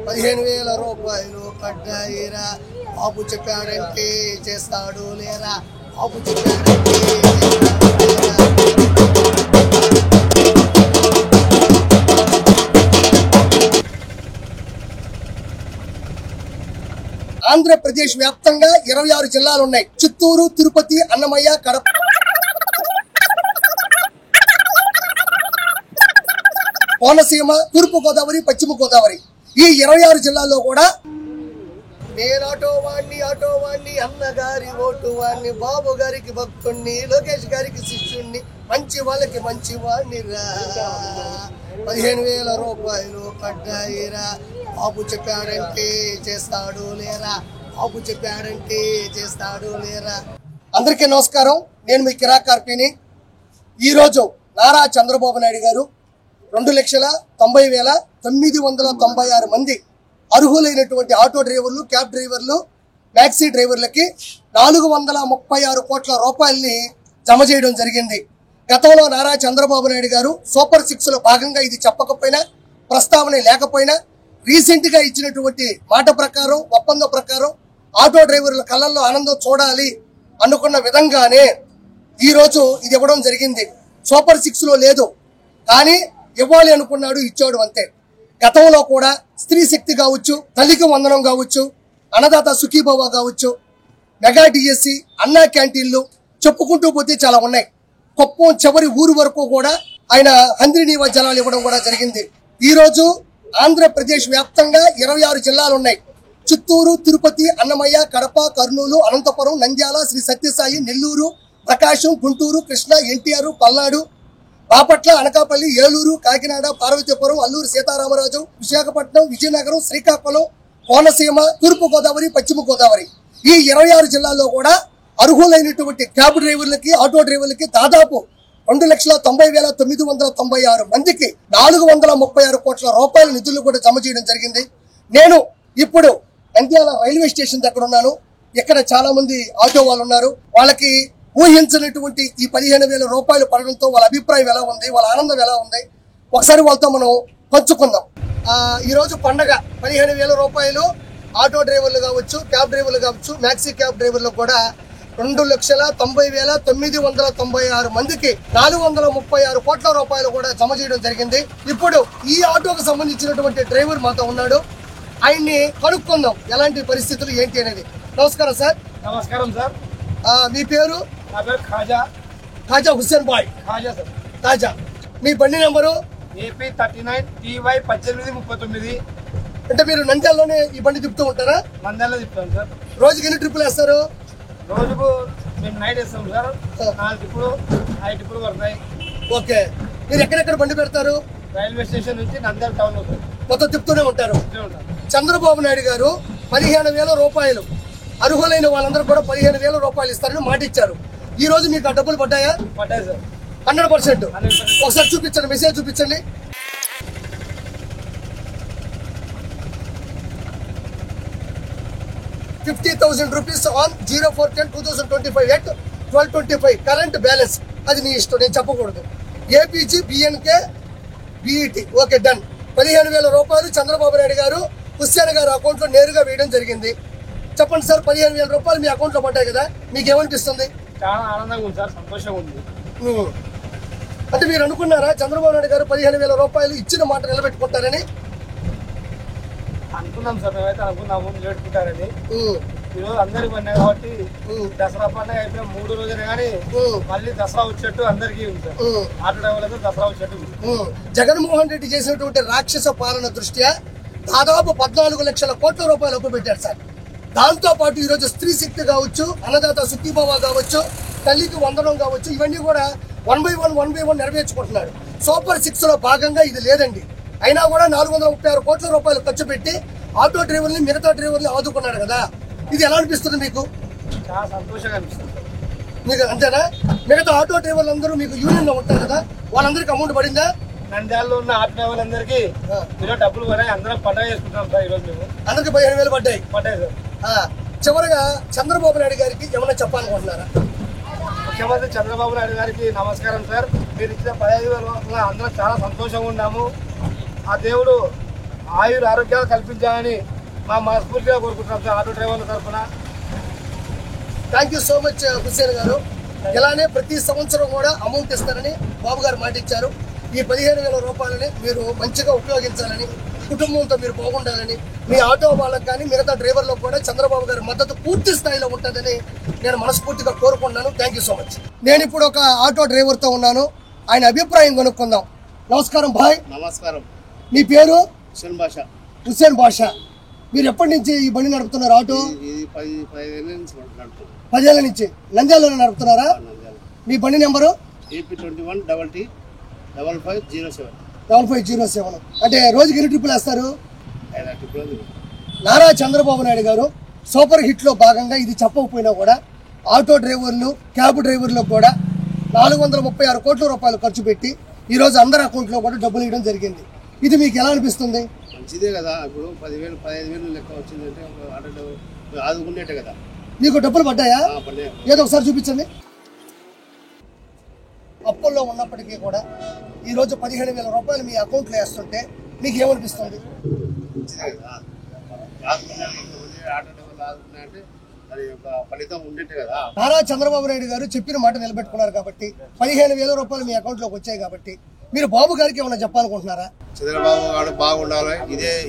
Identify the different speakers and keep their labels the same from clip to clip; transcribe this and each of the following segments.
Speaker 1: 15,000 రూపాయలు పడ్డాయిరా, బాబు చెప్పాడంటే చేస్తాడు లేరా, బాబు చెప్పాడంటే ఆంధ్రప్రదేశ్ వ్యాప్తంగా 26 జిల్లాలు ఉన్నాయి. చిత్తూరు, తిరుపతి, అన్నమయ్య, కడప, కోనసీమ, తూర్పు గోదావరి, పశ్చిమ గోదావరి ఈ 26 జిల్లాల్లో కూడా నేను ఆటో వాణ్ణి అన్నగారి ఓటు వాణ్ణి, బాబు గారికి భక్తుణ్ణి, లోకేష్ గారికి శిష్యుణ్ణి, మంచి వాళ్ళకి మంచి వాణ్ణి రా. 15,000 రూపాయలు పడ్డాయిరా, బాబు చెప్పాడంటే చేస్తాడు లేరా, బాబు చెప్పాడంటే చేస్తాడు లేరా. అందరికీ నమస్కారం. నేను మీ కిరాకార్పిని. ఈరోజు నారా చంద్రబాబు నాయుడు గారు 2,90,996 మంది అర్హులైనటువంటి ఆటో డ్రైవర్లు, క్యాబ్ డ్రైవర్లు, టాక్సీ డ్రైవర్లకి 436 కోట్ల రూపాయలని జమ చేయడం జరిగింది. గతంలో నారా చంద్రబాబు నాయుడు గారు సూపర్ 6 లో భాగంగా ఇది చెప్పకపోయినా, ప్రస్తావన లేకపోయినా, రీసెంట్ గా ఇచ్చినటువంటి మాట ప్రకారం, ఒప్పందం ప్రకారం ఆటో డ్రైవర్ల కళ్ళల్లో ఆనందం చూడాలి అనుకున్న విధంగానే ఈ రోజు ఇది ఇవ్వడం జరిగింది. సూపర్ 6 లో లేదు కానీ ఇవ్వాలి అనుకున్నాడు, ఇచ్చాడు అంతే. గతంలో కూడా స్త్రీ శక్తి కావచ్చు, తల్లికి వందనం కావచ్చు, అన్నదాత సుఖీభవ కావచ్చు, మెగా డిఎస్సి, అన్నా క్యాంటీన్లు చెప్పుకుంటూ పోతే చాలా ఉన్నాయి. కుప్పం చివరి ఊరు వరకు కూడా ఆయన హంద్రీనీవా జలాలు ఇవ్వడం కూడా జరిగింది. ఈ రోజు ఆంధ్రప్రదేశ్ వ్యాప్తంగా 26 జిల్లాలు ఉన్నాయి. చిత్తూరు, తిరుపతి, అన్నమయ్య, కడప, కర్నూలు, అనంతపురం, నంద్యాల, శ్రీ సత్యసాయి, నెల్లూరు, ప్రకాశం, గుంటూరు, కృష్ణా, ఎన్టీఆర్, పల్నాడు, బాపట్ల, అనకాపల్లి, ఏలూరు, కాకినాడ, పార్వతీపురం, అల్లూరు సీతారామరాజు, విశాఖపట్నం, విజయనగరం, శ్రీకాకుళం, కోనసీమ, తూర్పు గోదావరి, పశ్చిమ గోదావరి ఈ 26 జిల్లాల్లో కూడా అర్హులైనటువంటి క్యాబ్ డ్రైవర్లకి, ఆటో డ్రైవర్లకి దాదాపు 2,90,996 మందికి 436 కోట్ల రూపాయల నిధులు కూడా జమ చేయడం జరిగింది. నేను ఇప్పుడు నంద్యాల రైల్వే స్టేషన్ దగ్గర ఉన్నాను. ఇక్కడ చాలా మంది ఆటో వాళ్ళు ఉన్నారు. వాళ్ళకి ఊహించినటువంటి ఈ 15,000 రూపాయలు పడడంతో వాళ్ళ అభిప్రాయం ఎలా ఉంది, వాళ్ళ ఆనందం ఎలా ఉంది, ఒకసారి వాళ్ళతో మనం పంచుకుందాం. ఈ రోజు పండగ. 15,000 రూపాయలు ఆటో డ్రైవర్లు కావచ్చు, క్యాబ్ డ్రైవర్లు కావచ్చు, మ్యాక్సీ క్యాబ్ డ్రైవర్లు కూడా 2,90,996 మందికి 436 కోట్ల రూపాయలు కూడా జమ చేయడం జరిగింది. ఇప్పుడు ఈ ఆటోకు సంబంధించినటువంటి డ్రైవర్ మాతో ఉన్నాడు. ఆయన్ని కనుక్కుందాం ఎలాంటి పరిస్థితులు ఏంటి అనేది. నమస్కారం సార్.
Speaker 2: నమస్కారం సార్.
Speaker 1: మీ పేరు?
Speaker 2: నా పేరు ఖాజా
Speaker 1: హుస్సేన్ బాయ్. ఖాజా. మీ బండి నెంబరు?
Speaker 2: AP 39 TY 1839.
Speaker 1: అంటే మీరు నంద్యాలలోనే ఈ బండి తిప్పుతూ ఉంటారా?
Speaker 2: నంద్యాలలో తిప్పుతాం సార్.
Speaker 1: రోజుకి ఎన్ని ట్రిప్పులు వేస్తారు?
Speaker 2: రోజుకు మేము నైట్ వేస్తాం సార్. 4 ట్రిప్పులు 5 ట్రిప్పులు పడతాయి.
Speaker 1: ఓకే. మీరు ఎక్కడెక్కడ బండి పెడతారు?
Speaker 2: రైల్వే స్టేషన్ నుంచి నంద్యాల టౌన్ లో
Speaker 1: మొత్తం తిప్పుతూనే ఉంటారు. చంద్రబాబు నాయుడు గారు 15,000 రూపాయలు అర్హులైన వాళ్ళందరూ కూడా 15,000 రూపాయలు ఇస్తారని మాట ఇచ్చారు. ఈ రోజు మీకు ఆ డబ్బులు పడ్డాయా?
Speaker 2: పడ్డాయి సార్.
Speaker 1: 100%. ఒకసారి చూపించండి, మెసేజ్ చూపించండి. ₹50,000 ఆన్ 04/10/2025 at 12:25 కరెంట్ బ్యాలెన్స్. అది మీ ఇష్టం, నేను చెప్పకూడదు. APG BNK BET. Okay, done. 15,000 రూపాయలు చంద్రబాబు నాయుడు గారు హుస్సేన్ గారు అకౌంట్ లో నేరుగా వేయడం జరిగింది. చెప్పండి సార్, 15,000 రూపాయలు మీ అకౌంట్ లో పడ్డాయి కదా, మీకు ఏమనిపిస్తుంది?
Speaker 2: చాలా ఆనందంగా ఉంది సార్, సంతోషంగా ఉంది.
Speaker 1: అంటే మీరు అనుకున్నారా చంద్రబాబు నాయుడు గారు 15,000 రూపాయలు ఇచ్చిన మాట నిలబెట్టుకుంటారని?
Speaker 2: అనుకున్నాం సార్, మేమైతే అనుకున్నాము నిలబెట్టుకుంటారని. ఈరోజు అందరికి పడినాయి కాబట్టి దసరా పండుగ అయిపోయిన 3 రోజులే కానీ మళ్ళీ దసరా వచ్చేట్టు అందరికీ ఉంది సార్. ఆటో డ్రైవర్లతో దసరా వచ్చేట్టు.
Speaker 1: జగన్మోహన్ రెడ్డి చేసినటువంటి రాక్షస పాలన దృష్ట్యా దాదాపు 14 లక్షల కోట్ల రూపాయలు అప్పు పెట్టారు సార్. దాంతో పాటు ఈరోజు స్త్రీ శక్తి కావచ్చు, అన్నదాత సుఖీభవ కావచ్చు, తల్లికి వందనం కావచ్చు, ఇవన్నీ కూడా 1 by 1 నెరవేర్చుకుంటున్నారు. సూపర్ 6 లో భాగంగా ఇది లేదండి. అయినా కూడా 436 కోట్ల రూపాయలు ఖర్చు పెట్టి ఆటో డ్రైవర్ని, మిగతా డ్రైవర్ని ఆదుకున్నాడు కదా. ఇది ఎలా అనిపిస్తుంది మీకు?
Speaker 2: చాలా సంతోషంగా అనిపిస్తుంది
Speaker 1: మీకు. అంతేనా? మిగతా ఆటో డ్రైవర్లు అందరూ మీకు యూనియన్ లో ఉంటారు కదా, వాళ్ళందరికీ అమౌంట్ పడిందా?
Speaker 2: నంద్యాలలో ఉన్న ఆటో డ్రైవర్లందరికీ ఈరోజు డబ్బులు పడాయి. అందరం పండుగ చేసుకుంటాం సార్. ఈరోజు మేము
Speaker 1: అందరికి 15,000 పడ్డాయి
Speaker 2: సార్.
Speaker 1: చివరిగా చంద్రబాబు నాయుడు గారికి ఏమైనా చెప్పాలనుకుంటున్నారా?
Speaker 2: ముఖ్యమంత్రి చంద్రబాబు నాయుడు గారికి నమస్కారం సార్. మీరు ఇచ్చిన 15,000 వల్ల అందరం చాలా సంతోషంగా ఉన్నాము. ఆ దేవుడు ఆయుర ఆరోగ్యాలు కల్పించాలని మా మనస్ఫూర్తిగా కోరుకుంటున్నాం సార్ ఆటో డ్రైవర్ల తరఫున.
Speaker 1: Thank you so much Hussain గారు. ఇలానే ప్రతి సంవత్సరం కూడా అమౌంట్ ఇస్తారని బాబు గారు మాట ఇచ్చారు. ఈ 15,000 రూపాయలని మీరు మంచిగా ఉపయోగించాలని, కుటుంబంతో మీరు బాగుండాలని, మీ ఆటో వాళ్ళకి కానీ మిగతా డ్రైవర్లకు కూడా చంద్రబాబు గారి మద్దతు పూర్తి స్థాయిలో ఉంటుందని నేను మనస్ఫూర్తిగా కోరుకుంటున్నాను. Thank you so much. నేను ఇప్పుడు ఒక ఆటో డ్రైవర్తో ఉన్నాను, ఆయన అభిప్రాయం కనుక్కుందాం. నమస్కారం భాయ్.
Speaker 3: నమస్కారం.
Speaker 1: మీ పేరు?
Speaker 3: హుస్సేన్ బాషా.
Speaker 1: మీరు ఎప్పటి నుంచి ఈ బండి నడుపుతున్నారు? ఆటో
Speaker 3: 10
Speaker 1: ఏళ్ళ నుంచి నంద్యాలలో నడుపుతున్నారా? మీ బండి నెంబరు?
Speaker 3: AP21
Speaker 1: అంటే రోజుకి ఎన్ని ట్రిప్పులు వేస్తారు? నారా చంద్రబాబు నాయుడు గారు సూపర్ హిట్ లో భాగంగా ఇది చెప్పకపోయినా కూడా ఆటో డ్రైవర్లు, క్యాబ్ డ్రైవర్లకు కూడా 436 కోట్ల రూపాయలు ఖర్చు పెట్టి ఈ రోజు అందరి అకౌంట్లో కూడా డబ్బులు ఇవ్వడం జరిగింది. ఇది మీకు ఎలా అనిపిస్తుంది?
Speaker 3: మంచిదే కదా. ఇప్పుడు 10,000 15,000 లెక్క వచ్చిందంటే ఆదుకునేటే కదా.
Speaker 1: మీకు డబ్బులు పడ్డాయా? ఏదో ఒకసారి చూపించండి. అప్పుల్లో ఉన్నప్పటికీ కూడా ఈ రోజు 17,000 రూపాయలు మీ అకౌంట్లో వేస్తుంటే మీకు ఏమనిపిస్తుంది? నారా చంద్రబాబు నాయుడు గారు చెప్పిన మాట నిలబెట్టుకున్నారు కాబట్టి 15,000 రూపాయలు మీ అకౌంట్లోకి వచ్చాయి కాబట్టి మీరు బాబు గారికి ఏమైనా చెప్పాలనుకుంటున్నారా?
Speaker 3: చంద్రబాబు గారు బాగుండాలి,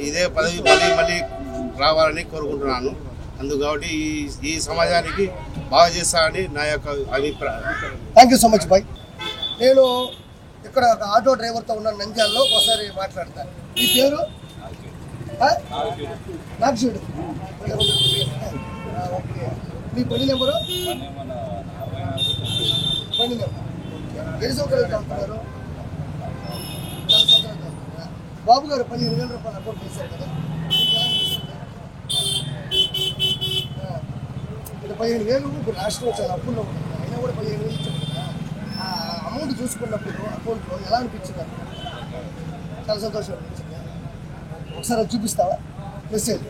Speaker 3: ఇదే పదవి మళ్ళీ రావాలని కోరుకుంటున్నాను. అందుకు కాబట్టి ఈ సమాజానికి బాగా చేస్తానని నా యొక్క అభిప్రాయం.
Speaker 1: Thank you so much bye. నేను ఇక్కడ ఒక ఆటో డ్రైవర్తో ఉన్న నంద్యాలలో ఒకసారి మాట్లాడతాను. మీ పేరు? నాగశివుడు. ఓకే. మీ బండి నెంబరు? బండి నెంబర్ ఎన్ని సంవత్సరాలు చదువుతున్నారు? బాబు గారు 15,000 రూపాయలు అకౌంట్ చేశారు కదా, ఇది 15,000 ఇప్పుడు రాష్ట్రంలో చాలా అప్పుల్లో ఉంటుంది, అయినా కూడా 15,000 ఇచ్చారు కదా. ఆ అమౌంట్ చూసుకున్నప్పుడు అకౌంట్లో ఎలా అనిపించింది? చాలా సంతోషం అనిపించింది. ఒకసారి అది చూపిస్తావా మెసేజ్?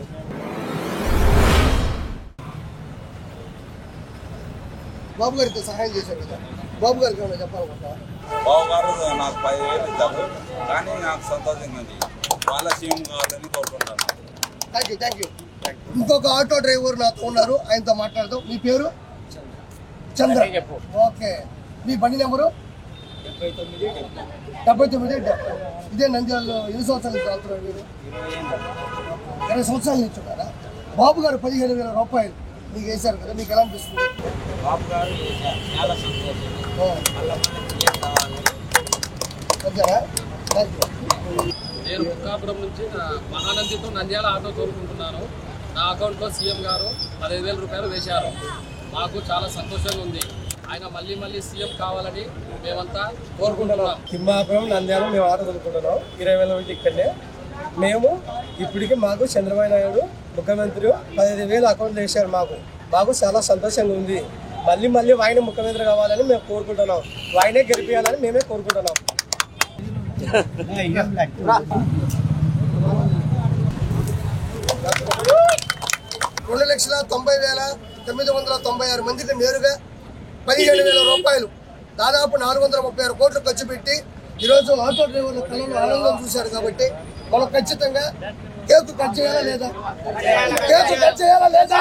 Speaker 1: బాబు గారికి సహాయం చేశారు కదా, బాబు గారికి ఏమైనా చెప్పాలనుకుంటావా?
Speaker 4: బాబు గారు నాకు 10,000 ఇచ్చారు, కానీ నాకు సంతోషంగా ఉంది. వాళ్ళ సీఎం కావాలని కోరుకుంటాను.
Speaker 1: Thank you. ఇంకొక ఆటో డ్రైవర్ నాతో ఉన్నారు, ఆయనతో మాట్లాడదాం. మీ పేరు? చంద్ర. ఓకే. మీ బండి నెంబరు? 79. ఇదే నంద్యాలలో ఎన్ని సంవత్సరాల నుంచి వెళ్తున్నారు మీరు? 20 సంవత్సరాల నుంచి ఉన్నారా? బాబు గారు 15,000 రూపాయలు మీకు వేశారు కదా, మీకు ఎలా అనిపిస్తుంది?
Speaker 5: బాబు గారు చాలా సంతోషం. నేను బుక్కాపురం నుంచి మహానందితో నంద్యాల ఆటో కోరుకుంటున్నాను. నా అకౌంట్లో సీఎం గారు 15,000 రూపాయలు వేశారు. మాకు చాలా సంతోషంగా ఉంది. ఆయన మళ్ళీ సీఎం కావాలని మేమంతా కోరుకుంటున్నాం.
Speaker 2: తిమ్మాపురం నంద్యాల మేము ఆటో కొనుక్కుంటున్నాం. 20,000 పెట్టి ఇక్కడనే మేము ఇప్పటికీ మాకు చంద్రబాబు నాయుడు ముఖ్యమంత్రి 15,000 అకౌంట్లో వేశారు. మాకు చాలా సంతోషంగా ఉంది. మళ్ళీ ఆయన ముఖ్యమంత్రి కావాలని మేము కోరుకుంటున్నాం. ఆయనే గెలిపించాలని మేమే కోరుకుంటున్నాం.
Speaker 1: 2,90,996 మందికి నేరుగా 15,000 రూపాయలు, దాదాపు 436 కోట్లు ఖర్చు పెట్టి ఈరోజు ఆటో డ్రైవర్ల కళలో ఆనందం చూశారు. కాబట్టి మనం ఖచ్చితంగా కేకు కట్ చేయాలా లేదా? కేకు కట్ చేయాలా లేదా?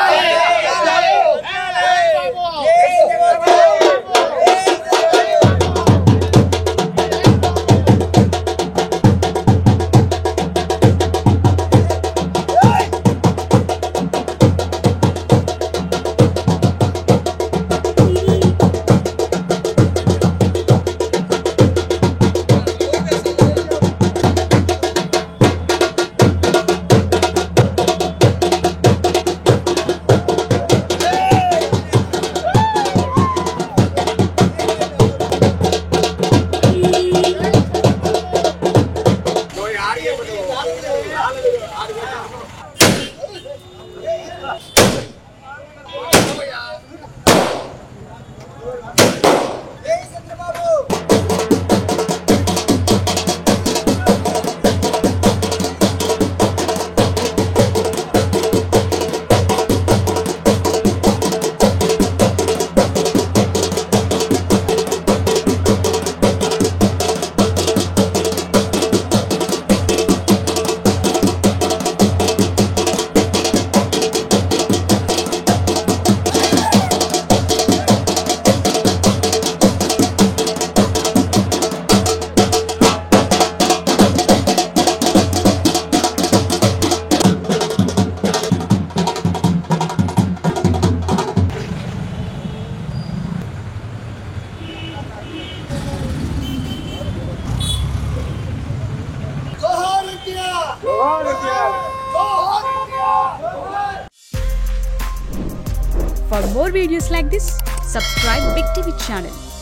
Speaker 6: For more videos like this, subscribe Big TV channel.